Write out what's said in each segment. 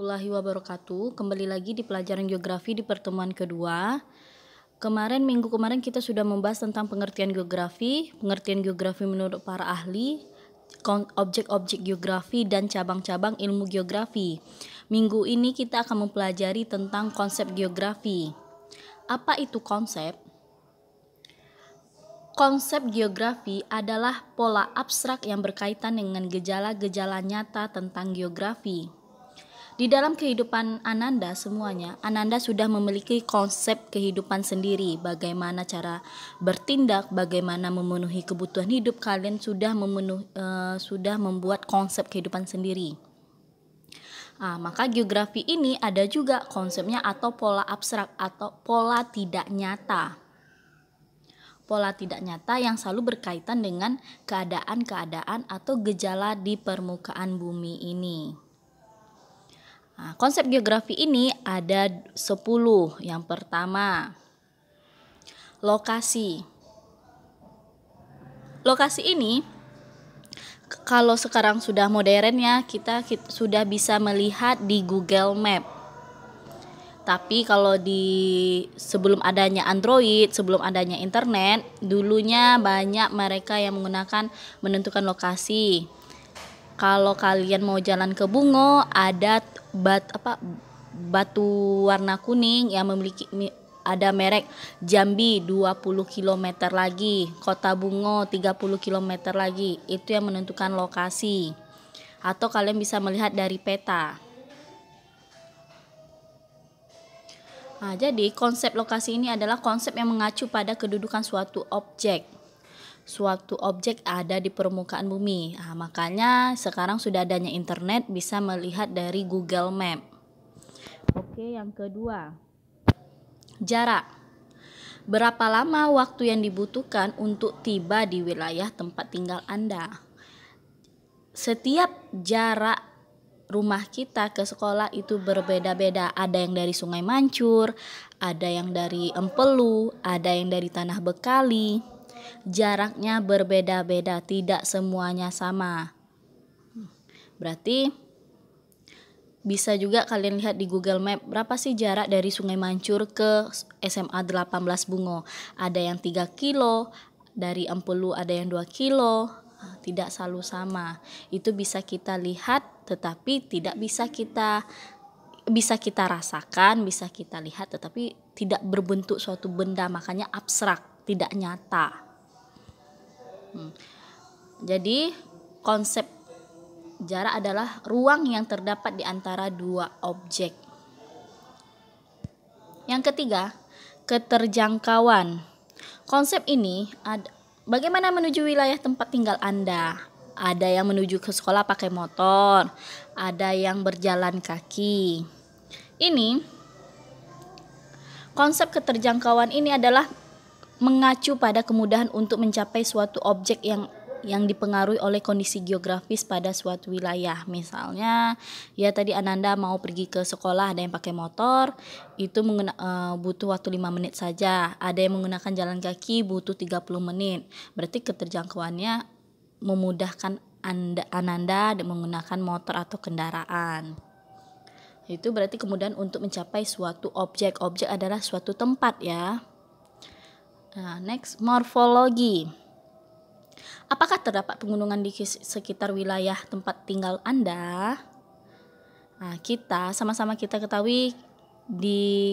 Warahmatullahi wabarakatuh. Kembali lagi di pelajaran geografi di pertemuan kedua. Minggu kemarin kita sudah membahas tentang pengertian geografi menurut para ahli, objek-objek geografi dan cabang-cabang ilmu geografi. Minggu ini kita akan mempelajari tentang konsep geografi. Apa itu konsep? Konsep geografi adalah pola abstrak yang berkaitan dengan gejala-gejala nyata tentang geografi. Di dalam kehidupan Ananda semuanya, Ananda sudah memiliki konsep kehidupan sendiri. Bagaimana cara bertindak, bagaimana memenuhi kebutuhan hidup, kalian sudah membuat konsep kehidupan sendiri. Maka geografi ini ada juga konsepnya atau pola abstrak atau pola tidak nyata. Pola tidak nyata yang selalu berkaitan dengan keadaan-keadaan atau gejala di permukaan bumi ini. Konsep geografi ini ada 10. Yang pertama, lokasi. Lokasi ini kalau sekarang sudah modern ya, kita sudah bisa melihat di Google Map. Tapi kalau sebelum adanya Android, sebelum adanya internet, dulunya banyak mereka yang menentukan lokasi. Kalau kalian mau jalan ke Bungo, ada batu warna kuning yang ada merek Jambi 20 km lagi, Kota Bungo 30 km lagi. Itu yang menentukan lokasi. Atau kalian bisa melihat dari peta. Jadi konsep lokasi ini adalah konsep yang mengacu pada kedudukan suatu objek. Suatu objek ada di permukaan bumi. Makanya sekarang sudah adanya internet, bisa melihat dari Google Map. Oke, yang kedua, jarak. Berapa lama waktu yang dibutuhkan untuk tiba di wilayah tempat tinggal Anda? Setiap jarak rumah kita ke sekolah itu berbeda-beda. Ada yang dari Sungai Mancur, ada yang dari Empelu, ada yang dari Tanah Bekali. Jaraknya berbeda-beda, tidak semuanya sama. Berarti bisa juga kalian lihat di Google Map berapa sih jarak dari Sungai Mancur ke SMA 18 Bungo. Ada yang 3 kilo, dari Empelu ada yang 2 kilo. Tidak selalu sama. Itu bisa kita lihat, tetapi tidak bisa kita rasakan, bisa kita lihat, tetapi tidak berbentuk suatu benda, makanya abstrak, tidak nyata. Jadi konsep jarak adalah ruang yang terdapat di antara dua objek. Yang ketiga, keterjangkauan. Konsep ini bagaimana menuju wilayah tempat tinggal Anda? Ada yang menuju ke sekolah pakai motor, ada yang berjalan kaki. Ini konsep keterjangkauan ini adalah mengacu pada kemudahan untuk mencapai suatu objek yang dipengaruhi oleh kondisi geografis pada suatu wilayah. Misalnya, ya tadi Ananda mau pergi ke sekolah, ada yang pakai motor, itu butuh waktu 5 menit saja. Ada yang menggunakan jalan kaki, butuh 30 menit. Berarti keterjangkauannya memudahkan Ananda menggunakan motor atau kendaraan. Itu berarti kemudahan untuk mencapai suatu objek. Objek adalah suatu tempat ya. Next, morfologi. Apakah terdapat pegunungan di sekitar wilayah tempat tinggal Anda? Kita sama-sama kita ketahui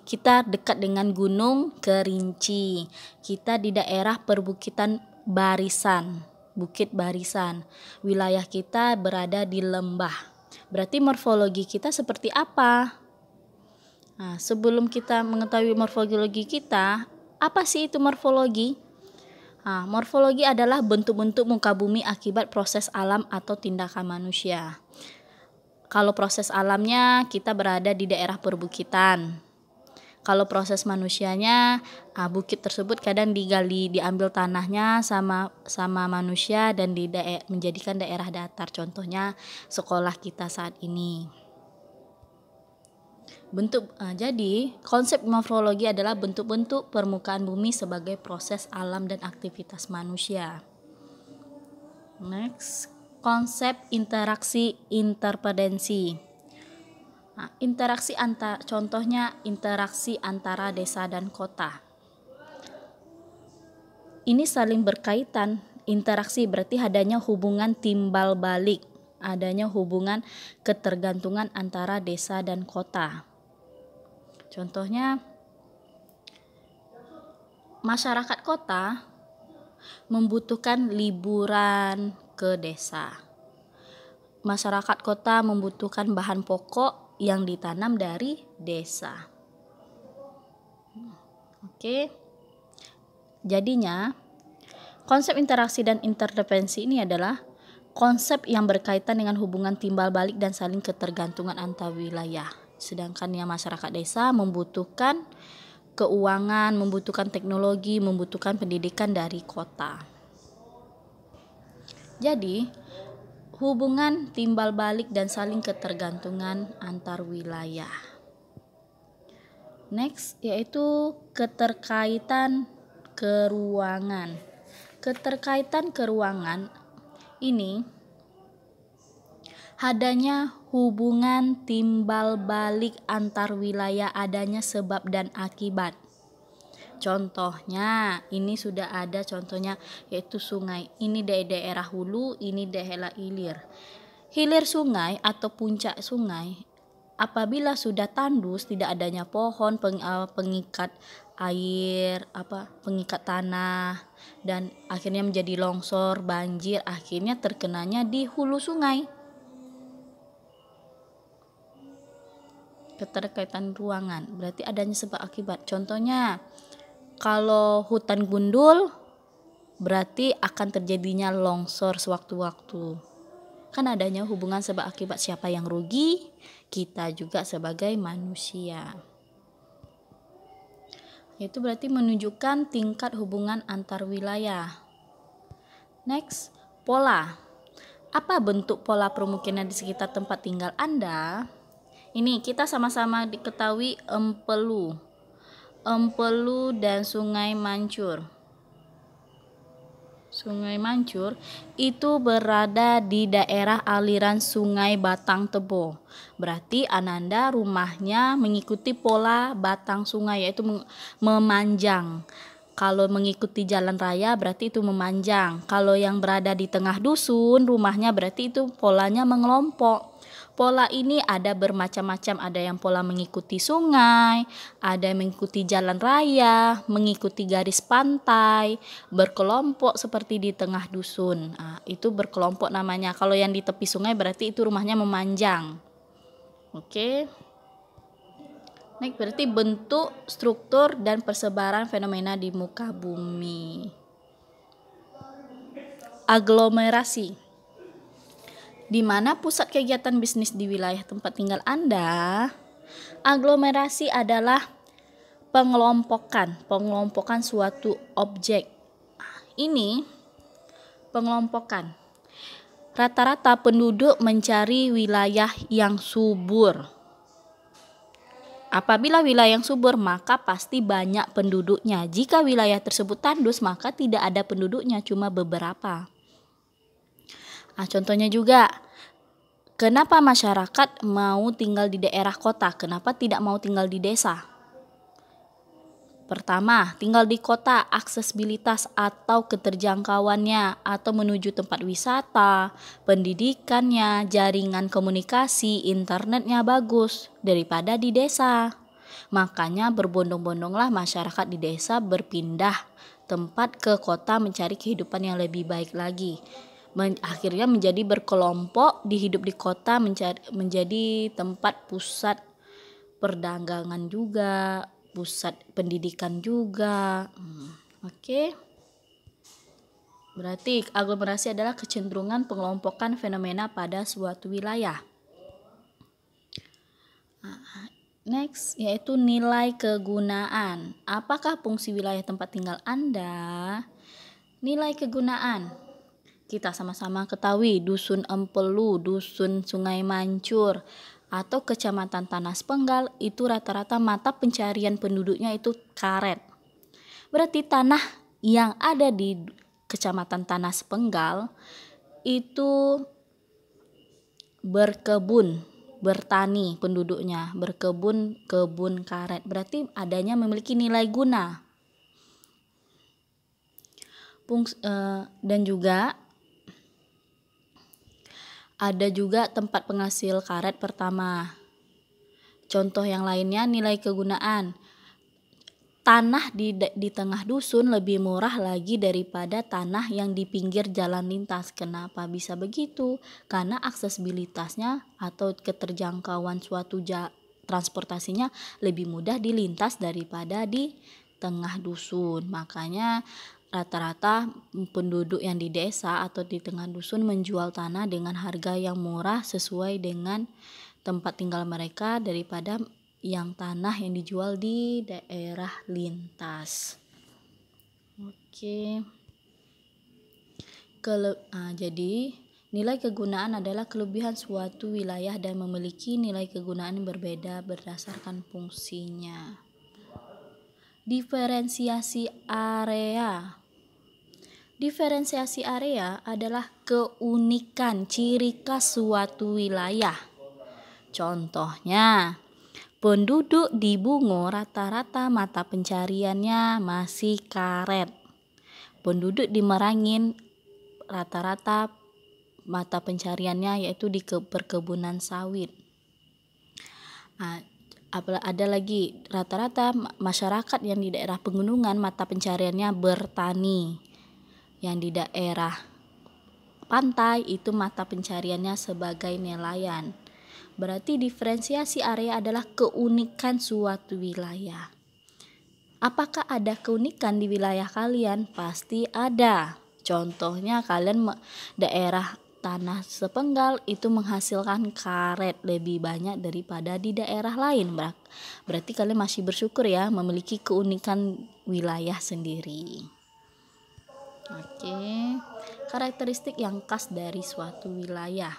kita dekat dengan Gunung Kerinci. Kita di daerah perbukitan Barisan, Bukit Barisan. Wilayah kita berada di lembah. Berarti morfologi kita seperti apa? Sebelum kita mengetahui morfologi kita, apa sih itu morfologi? Morfologi adalah bentuk-bentuk muka bumi akibat proses alam atau tindakan manusia. Kalau proses alamnya kita berada di daerah perbukitan. Kalau proses manusianya, bukit tersebut kadang diambil tanahnya sama manusia dan menjadikan daerah datar. Contohnya sekolah kita saat ini. Jadi konsep morfologi adalah bentuk-bentuk permukaan bumi sebagai proses alam dan aktivitas manusia. Next, konsep interaksi interdependensi. Nah, contohnya interaksi antara desa dan kota. Ini saling berkaitan. Interaksi berarti adanya hubungan timbal balik, adanya hubungan ketergantungan antara desa dan kota. Contohnya, masyarakat kota membutuhkan liburan ke desa. Masyarakat kota membutuhkan bahan pokok yang ditanam dari desa. Oke. Jadinya, konsep interaksi dan interdependensi ini adalah konsep yang berkaitan dengan hubungan timbal balik dan saling ketergantungan antar wilayah. Sedangkan yang masyarakat desa membutuhkan keuangan, membutuhkan teknologi, membutuhkan pendidikan dari kota. Jadi, hubungan timbal balik dan saling ketergantungan antar wilayah. Next, yaitu keterkaitan keruangan. Keterkaitan keruangan ini adanya hubungan timbal balik antar wilayah, adanya sebab dan akibat. Contohnya, ini sudah ada contohnya, yaitu sungai. Ini daerah hulu, ini daerah hilir. Hilir sungai atau puncak sungai, apabila sudah tandus, tidak adanya pohon, pengikat air, pengikat tanah, dan akhirnya menjadi longsor, banjir, akhirnya terkenanya di hulu sungai. Keterkaitan ruangan berarti adanya sebab akibat. Contohnya, kalau hutan gundul berarti akan terjadinya longsor sewaktu-waktu. Kan adanya hubungan sebab akibat, siapa yang rugi? Kita juga sebagai manusia. Itu berarti menunjukkan tingkat hubungan antar wilayah. Next, pola. Apa bentuk pola permukiman di sekitar tempat tinggal Anda? Ini kita sama-sama diketahui Empelu dan Sungai Mancur. Sungai Mancur itu berada di daerah aliran Sungai Batang Tebo. Berarti Ananda rumahnya mengikuti pola batang sungai, yaitu memanjang. Kalau mengikuti jalan raya berarti itu memanjang. Kalau yang berada di tengah dusun rumahnya berarti itu polanya mengelompok. Pola ini ada bermacam-macam, ada yang pola mengikuti sungai, ada yang mengikuti jalan raya, mengikuti garis pantai, berkelompok seperti di tengah dusun. Nah, itu berkelompok namanya. Kalau yang di tepi sungai berarti itu rumahnya memanjang. Oke. Next, berarti bentuk, struktur, dan persebaran fenomena di muka bumi. Aglomerasi. Di mana pusat kegiatan bisnis di wilayah tempat tinggal Anda. Aglomerasi adalah pengelompokan suatu objek. Ini pengelompokan. Rata-rata penduduk mencari wilayah yang subur. Apabila wilayah yang subur, maka pasti banyak penduduknya. Jika wilayah tersebut tandus, maka tidak ada penduduknya, cuma beberapa. Contohnya juga, kenapa masyarakat mau tinggal di daerah kota? Kenapa tidak mau tinggal di desa? Pertama, tinggal di kota, aksesibilitas atau keterjangkauannya atau menuju tempat wisata, pendidikannya, jaringan komunikasi, internetnya bagus daripada di desa. Makanya berbondong-bondonglah masyarakat di desa berpindah tempat ke kota mencari kehidupan yang lebih baik lagi. Akhirnya menjadi berkelompok, dihidup di kota, menjadi tempat pusat perdagangan juga, pusat pendidikan juga. Oke. Berarti aglomerasi adalah kecenderungan pengelompokan fenomena pada suatu wilayah. Next, yaitu nilai kegunaan. Apakah fungsi wilayah tempat tinggal Anda? Nilai kegunaan. Kita sama-sama ketahui dusun Empelu, dusun Sungai Mancur, atau kecamatan Tanah Sepenggal itu rata-rata mata pencarian penduduknya itu karet. Berarti tanah yang ada di kecamatan Tanah Sepenggal itu berkebun bertani penduduknya, berkebun, kebun karet. Berarti adanya memiliki nilai guna. Dan juga ada juga tempat penghasil karet pertama. Contoh yang lainnya nilai kegunaan. Tanah di tengah dusun lebih murah lagi daripada tanah yang di pinggir jalan lintas. Kenapa bisa begitu? Karena aksesibilitasnya atau keterjangkauan suatu transportasinya lebih mudah dilintas daripada di tengah dusun. Makanya rata-rata penduduk yang di desa atau di tengah dusun menjual tanah dengan harga yang murah sesuai dengan tempat tinggal mereka daripada yang tanah yang dijual di daerah lintas. Oke. Jadi nilai kegunaan adalah kelebihan suatu wilayah dan memiliki nilai kegunaan yang berbeda berdasarkan fungsinya. Diferensiasi area. Diferensiasi area adalah keunikan ciri khas suatu wilayah. Contohnya, penduduk di Bungo rata-rata mata pencariannya masih karet. Penduduk di Merangin rata-rata mata pencariannya yaitu di perkebunan sawit. Ada lagi rata-rata masyarakat yang di daerah pegunungan mata pencariannya bertani. Yang di daerah pantai itu mata pencariannya sebagai nelayan. Berarti diferensiasi area adalah keunikan suatu wilayah. Apakah ada keunikan di wilayah kalian? Pasti ada. Contohnya kalian daerah tanah sepenggal itu menghasilkan karet lebih banyak daripada di daerah lain. Berarti kalian masih bersyukur ya memiliki keunikan wilayah sendiri. Oke. Karakteristik yang khas dari suatu wilayah.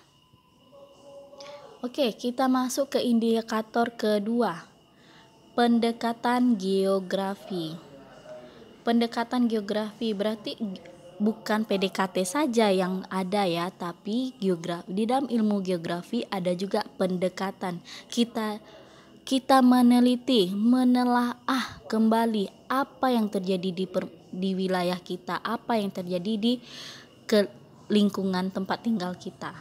Oke, kita masuk ke indikator kedua. Pendekatan geografi. Pendekatan geografi berarti bukan PDKT saja yang ada ya, tapi di dalam ilmu geografi ada juga pendekatan. Kita meneliti, menelaah kembali apa yang terjadi di wilayah kita, apa yang terjadi di lingkungan tempat tinggal kita.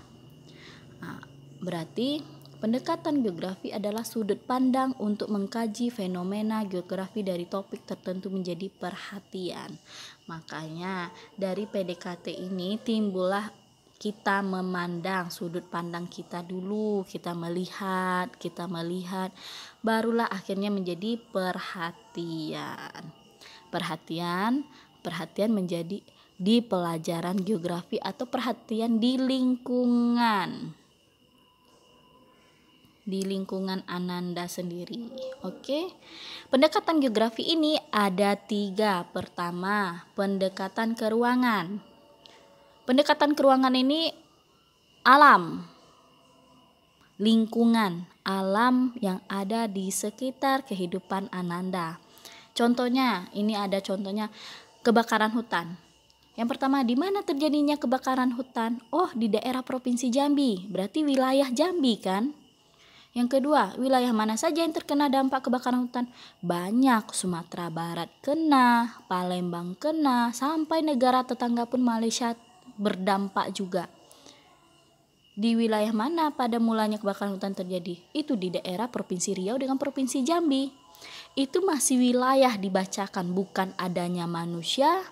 Berarti pendekatan geografi adalah sudut pandang untuk mengkaji fenomena geografi dari topik tertentu menjadi perhatian. Makanya dari PDKT ini timbullah kita memandang sudut pandang kita dulu, kita melihat, barulah akhirnya menjadi perhatian. Perhatian menjadi di pelajaran geografi atau perhatian di lingkungan Ananda sendiri. Oke. Pendekatan geografi ini ada 3. Pertama, pendekatan ke ruangan. Pendekatan ke ruangan ini alam, lingkungan, alam yang ada di sekitar kehidupan Ananda. Contohnya, ini ada contohnya kebakaran hutan. Yang pertama, di mana terjadinya kebakaran hutan? Oh, di daerah Provinsi Jambi. Berarti wilayah Jambi kan? Yang kedua, wilayah mana saja yang terkena dampak kebakaran hutan? Banyak, Sumatera Barat kena, Palembang kena, sampai negara tetangga pun Malaysia berdampak juga. Di wilayah mana pada mulanya kebakaran hutan terjadi? Itu di daerah Provinsi Riau dengan Provinsi Jambi. Itu masih wilayah dibacakan, bukan adanya manusia,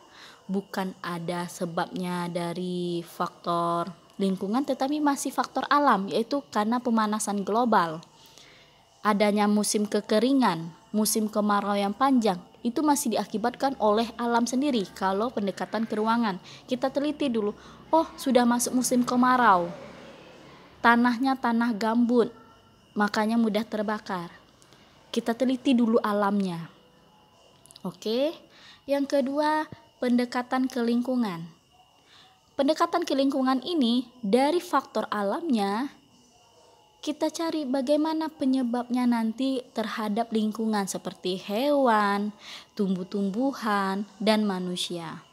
bukan ada sebabnya dari faktor lingkungan, tetapi masih faktor alam, yaitu karena pemanasan global. Adanya musim kekeringan, musim kemarau yang panjang, itu masih diakibatkan oleh alam sendiri. Kalau pendekatan ke ruangan, kita teliti dulu, oh sudah masuk musim kemarau, tanahnya tanah gambut, makanya mudah terbakar. Kita teliti dulu alamnya. Oke. Yang kedua, pendekatan ke lingkungan. Pendekatan ke lingkungan ini dari faktor alamnya kita cari bagaimana penyebabnya nanti terhadap lingkungan seperti hewan, tumbuh-tumbuhan, dan manusia.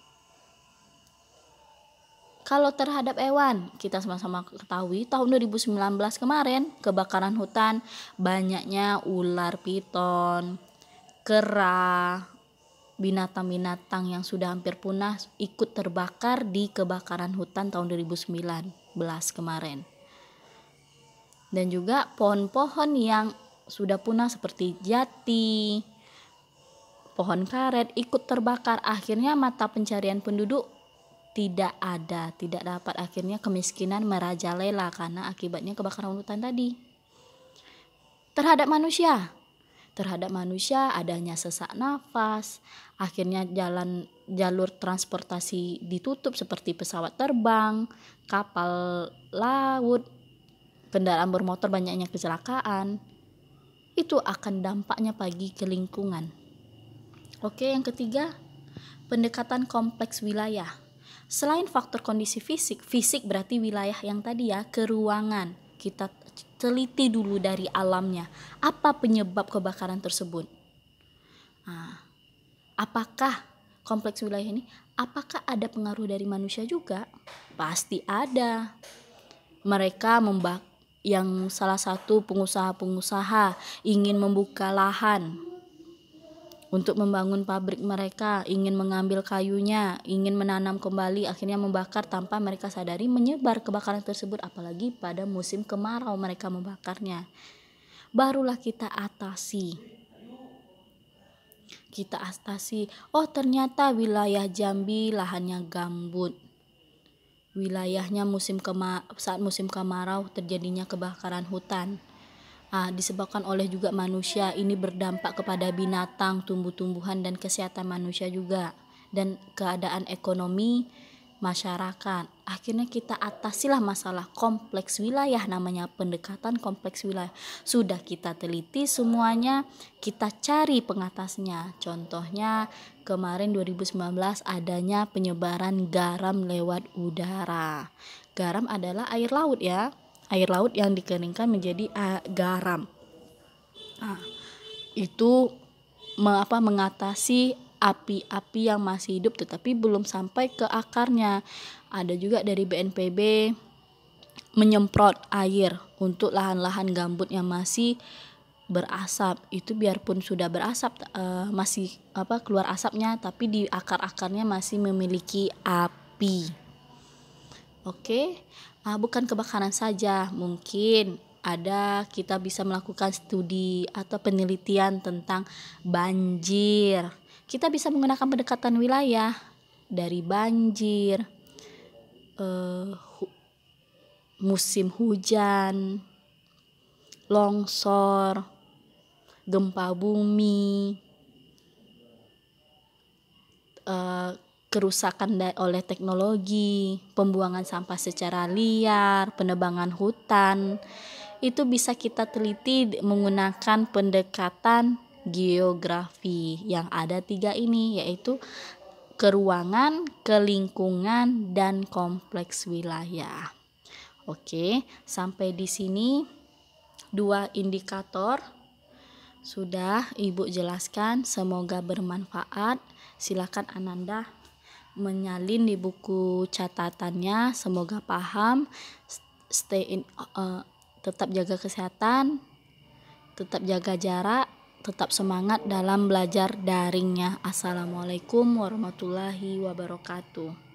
Kalau terhadap hewan, kita sama-sama ketahui tahun 2019 kemarin kebakaran hutan, banyaknya ular piton, kera, binatang-binatang yang sudah hampir punah ikut terbakar di kebakaran hutan tahun 2019 kemarin. Dan juga pohon-pohon yang sudah punah seperti jati, pohon karet ikut terbakar. Akhirnya mata pencarian penduduk tidak dapat, akhirnya kemiskinan merajalela karena akibatnya kebakaran hutan tadi. Terhadap manusia adanya sesak nafas, akhirnya jalur transportasi ditutup seperti pesawat terbang, kapal laut, kendaraan bermotor banyaknya kecelakaan. Itu akan dampaknya bagi ke lingkungan. Oke, yang ketiga, pendekatan kompleks wilayah. Selain faktor kondisi fisik berarti wilayah yang tadi ya, ke ruangan. Kita teliti dulu dari alamnya. Apa penyebab kebakaran tersebut? Apakah kompleks wilayah ini, apakah ada pengaruh dari manusia juga? Pasti ada. Mereka yang salah satu pengusaha-pengusaha ingin membuka lahan untuk membangun pabrik mereka, ingin mengambil kayunya, ingin menanam kembali, akhirnya membakar tanpa mereka sadari, menyebar kebakaran tersebut, apalagi pada musim kemarau mereka membakarnya. Barulah kita atasi. Oh, ternyata wilayah Jambi lahannya gambut. Wilayahnya saat musim kemarau terjadinya kebakaran hutan. Disebabkan oleh juga manusia. Ini berdampak kepada binatang, tumbuh-tumbuhan, dan kesehatan manusia juga, dan keadaan ekonomi masyarakat. Akhirnya kita atasilah masalah kompleks wilayah, namanya pendekatan kompleks wilayah. Sudah kita teliti semuanya, kita cari pengatasnya. Contohnya kemarin 2019 adanya penyebaran garam lewat udara. Garam adalah air laut ya. Air laut yang dikeringkan menjadi garam. Itu mengatasi api-api yang masih hidup tetapi belum sampai ke akarnya. Ada juga dari BNPB menyemprot air untuk lahan-lahan gambut yang masih berasap. Itu biarpun sudah berasap, masih keluar asapnya, tapi di akar-akarnya masih memiliki api. Oke. Bukan kebakaran saja, mungkin kita bisa melakukan studi atau penelitian tentang banjir. Kita bisa menggunakan pendekatan wilayah dari banjir, musim hujan, longsor, gempa bumi, kerusakan oleh teknologi, pembuangan sampah secara liar, penebangan hutan. Itu bisa kita teliti menggunakan pendekatan geografi yang ada 3 ini, yaitu keruangan, kelingkungan, dan kompleks wilayah. Oke, sampai di sini 2 indikator sudah Ibu jelaskan, semoga bermanfaat. Silakan Ananda menyalin di buku catatannya, semoga paham. Tetap jaga kesehatan, tetap jaga jarak, tetap semangat dalam belajar daringnya. Assalamualaikum warahmatullahi wabarakatuh.